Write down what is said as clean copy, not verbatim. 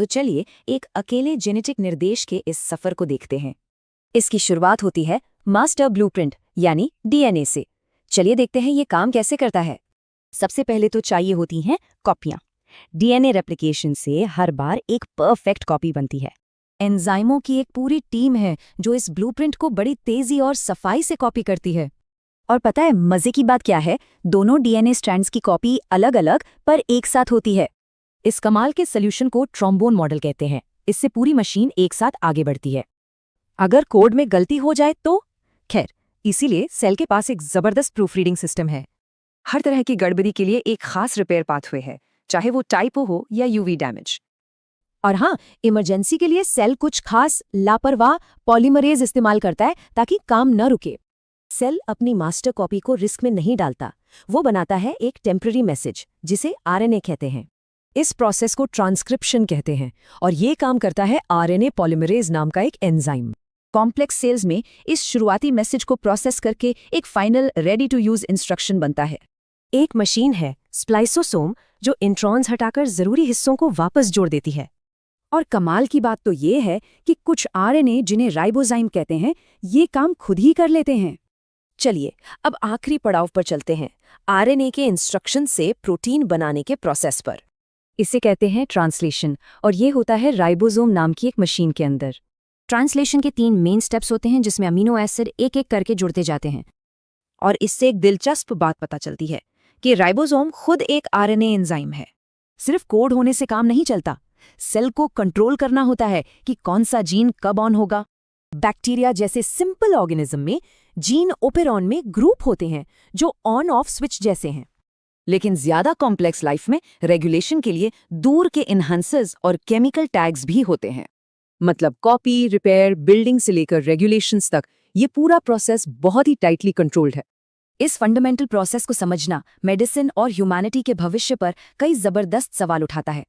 तो चलिए एक अकेले जेनेटिक निर्देश के इस सफर को देखते हैं। इसकी शुरुआत होती है मास्टर ब्लूप्रिंट यानी डीएनए से। चलिए देखते हैं ये काम कैसे करता है। सबसे पहले तो चाहिए होती हैं कॉपियां। डीएनए रेप्लिकेशन से हर बार एक परफेक्ट कॉपी बनती है। एंजाइमों की एक पूरी टीम है जो इस ब्लूप्रिंट को बड़ी तेजी और सफाई से कॉपी करती है। और पता है मजे की बात क्या है, दोनों डीएनए स्ट्रैंड्स की कॉपी अलग अलग पर एक साथ होती है। इस कमाल के सोल्यूशन को ट्रोम्बोन मॉडल कहते हैं। इससे पूरी मशीन एक साथ आगे बढ़ती है। अगर कोड में गलती हो जाए तो खैर, इसीलिए सेल के पास एक जबरदस्त प्रूफ रीडिंग सिस्टम है। हर तरह की गड़बड़ी के लिए एक खास रिपेयर पाथवे है, चाहे वो टाइपो हो या यूवी डैमेज। और हाँ, इमरजेंसी के लिए सेल कुछ खास लापरवाह पॉलीमरेज इस्तेमाल करता है ताकि काम न रुके। सेल अपनी मास्टर कॉपी को रिस्क में नहीं डालता, वो बनाता है एक टेम्पररी मैसेज जिसे आरएनए कहते हैं। इस प्रोसेस को ट्रांसक्रिप्शन कहते हैं और ये काम करता है आरएनए पॉलीमरेज नाम का एक एंजाइम। कॉम्प्लेक्स सेल्स में इस शुरुआती मैसेज को प्रोसेस करके एक final ready to use instruction बनता है। एक मशीन है स्प्लाइसोसोम जो इंट्रॉन्स हटाकर जरूरी हिस्सों को वापस जोड़ देती है। और कमाल की बात तो ये है कि कुछ आरएनए जिन्हें राइबोजाइम कहते हैं, ये काम खुद ही कर लेते हैं। चलिए अब आखिरी पड़ाव पर चलते हैं, आरएनए के इंस्ट्रक्शन से प्रोटीन बनाने के प्रोसेस पर। इसे कहते हैं ट्रांसलेशन और ये होता है राइबोसोम नाम की एक मशीन के अंदर। ट्रांसलेशन के 3 मेन स्टेप्स होते हैं जिसमें अमीनो एसिड एक एक करके जुड़ते जाते हैं। और इससे एक दिलचस्प बात पता चलती है कि राइबोसोम खुद एक आरएनए एंजाइम है। सिर्फ कोड होने से काम नहीं चलता, सेल को कंट्रोल करना होता है कि कौन सा जीन कब ऑन होगा। बैक्टीरिया जैसे सिंपल ऑर्गेनिज्म में जीन ओपेरॉन में ग्रुप होते हैं जो ऑन ऑफ स्विच जैसे हैं। लेकिन ज्यादा कॉम्प्लेक्स लाइफ में रेगुलेशन के लिए दूर के इन्हांसर्स और केमिकल टैग्स भी होते हैं। मतलब कॉपी, रिपेयर, बिल्डिंग से लेकर रेगुलेशंस तक ये पूरा प्रोसेस बहुत ही टाइटली कंट्रोल्ड है। इस फंडामेंटल प्रोसेस को समझना मेडिसिन और ह्यूमैनिटी के भविष्य पर कई जबरदस्त सवाल उठाता है।